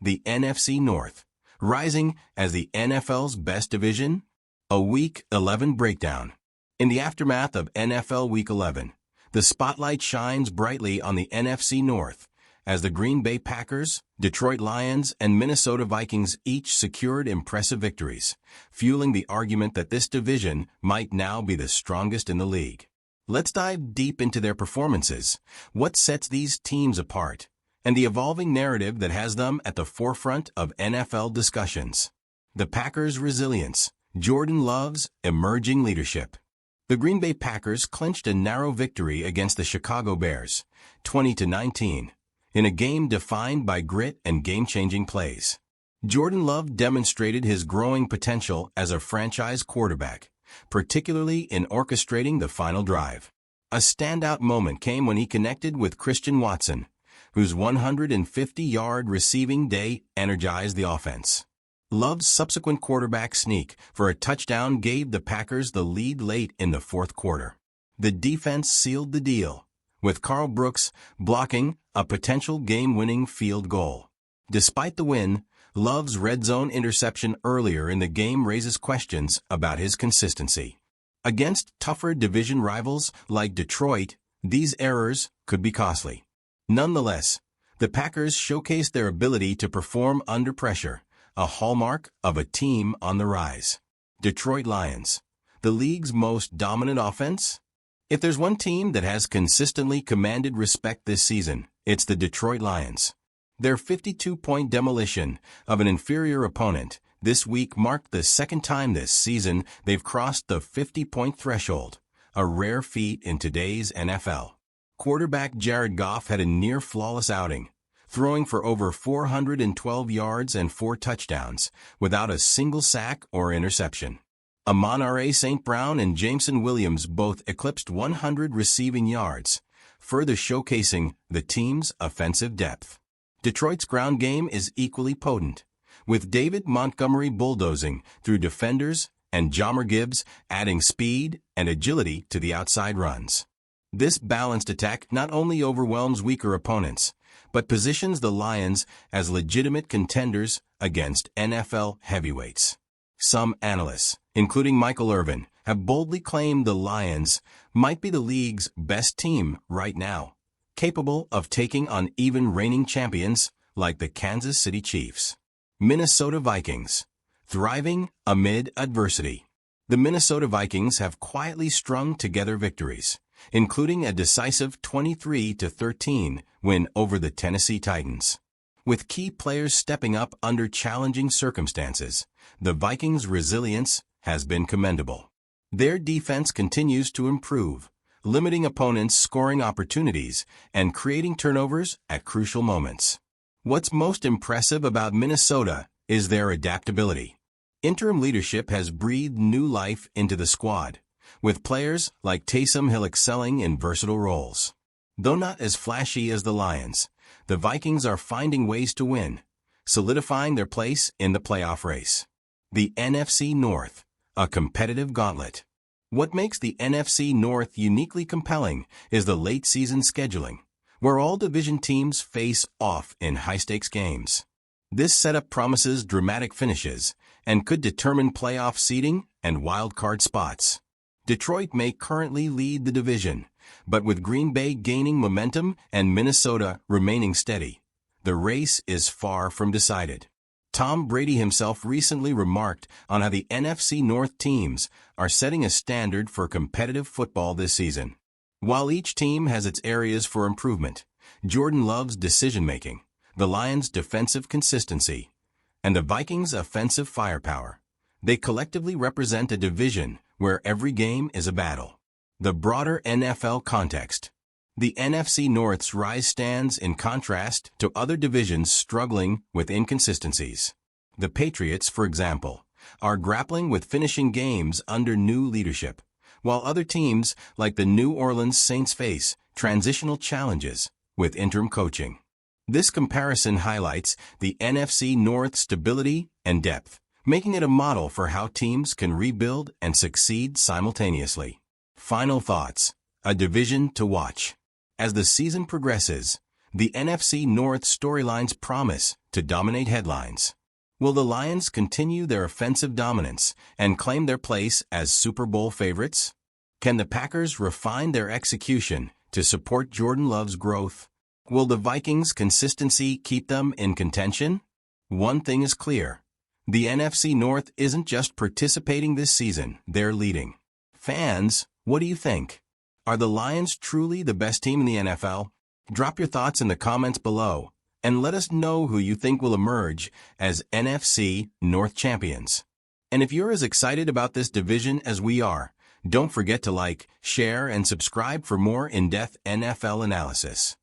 the NFC North, rising as the NFL's best division? A Week 11 breakdown. In the aftermath of NFL Week 11, the spotlight shines brightly on the NFC North, as the Green Bay Packers, Detroit Lions, and Minnesota Vikings each secured impressive victories, fueling the argument that this division might now be the strongest in the league. Let's dive deep into their performances, what sets these teams apart, and the evolving narrative that has them at the forefront of NFL discussions. The Packers' resilience, Jordan Love's emerging leadership. The Green Bay Packers clinched a narrow victory against the Chicago Bears, 20-19, in a game defined by grit and game-changing plays. Jordan Love demonstrated his growing potential as a franchise quarterback, particularly in orchestrating the final drive. A standout moment came when he connected with Christian Watson, whose 150-yard receiving day energized the offense. Love's subsequent quarterback sneak for a touchdown gave the Packers the lead late in the fourth quarter. The defense sealed the deal, with Carl Brooks blocking a potential game-winning field goal. Despite the win, Love's red zone interception earlier in the game raises questions about his consistency. Against tougher division rivals like Detroit, these errors could be costly. Nonetheless, the Packers showcased their ability to perform under pressure, a hallmark of a team on the rise. Detroit Lions, the league's most dominant offense? If there's one team that has consistently commanded respect this season, it's the Detroit Lions. Their 52-point demolition of an inferior opponent this week marked the second time this season they've crossed the 50-point threshold, a rare feat in today's NFL. Quarterback Jared Goff had a near-flawless outing, throwing for over 412 yards and 4 touchdowns, without a single sack or interception. Amon-Ra St. Brown and Jameson Williams both eclipsed 100 receiving yards, further showcasing the team's offensive depth. Detroit's ground game is equally potent, with David Montgomery bulldozing through defenders and Jahmyr Gibbs adding speed and agility to the outside runs. This balanced attack not only overwhelms weaker opponents, but positions the Lions as legitimate contenders against NFL heavyweights. Some analysts, including Michael Irvin, have boldly claimed the Lions might be the league's best team right now, capable of taking on even reigning champions like the Kansas City Chiefs. Minnesota Vikings, thriving amid adversity. The Minnesota Vikings have quietly strung together victories, including a decisive 23-13 win over the Tennessee Titans. With key players stepping up under challenging circumstances, the Vikings' resilience has been commendable. Their defense continues to improve, limiting opponents' scoring opportunities and creating turnovers at crucial moments. What's most impressive about Minnesota is their adaptability. Interim leadership has breathed new life into the squad, with players like Taysom Hill excelling in versatile roles. Though not as flashy as the Lions, the Vikings are finding ways to win, solidifying their place in the playoff race. The NFC North, a competitive gauntlet. What makes the NFC North uniquely compelling is the late-season scheduling, where all division teams face off in high-stakes games. This setup promises dramatic finishes and could determine playoff seeding and wild-card spots. Detroit may currently lead the division, but with Green Bay gaining momentum and Minnesota remaining steady, the race is far from decided. Tom Brady himself recently remarked on how the NFC North teams are setting a standard for competitive football this season. While each team has its areas for improvement, Jordan Love's decision-making, the Lions' defensive consistency, and the Vikings' offensive firepower, they collectively represent a division where every game is a battle. The broader NFL context. The NFC North's rise stands in contrast to other divisions struggling with inconsistencies. The Patriots, for example, are grappling with finishing games under new leadership, while other teams like the New Orleans Saints face transitional challenges with interim coaching. This comparison highlights the NFC North's stability and depth, making it a model for how teams can rebuild and succeed simultaneously. Final thoughts. A division to watch. As the season progresses, The NFC North storylines promise to dominate headlines. Will the Lions continue their offensive dominance and claim their place as Super Bowl favorites? Can the Packers refine their execution to support Jordan Love's growth? Will the Vikings' consistency keep them in contention? One thing is clear. The NFC North isn't just participating this season, they're leading. Fans, what do you think? Are the Lions truly the best team in the NFL? Drop your thoughts in the comments below and let us know who you think will emerge as NFC North champions. And if you're as excited about this division as we are, don't forget to like, share, and subscribe for more in-depth NFL analysis.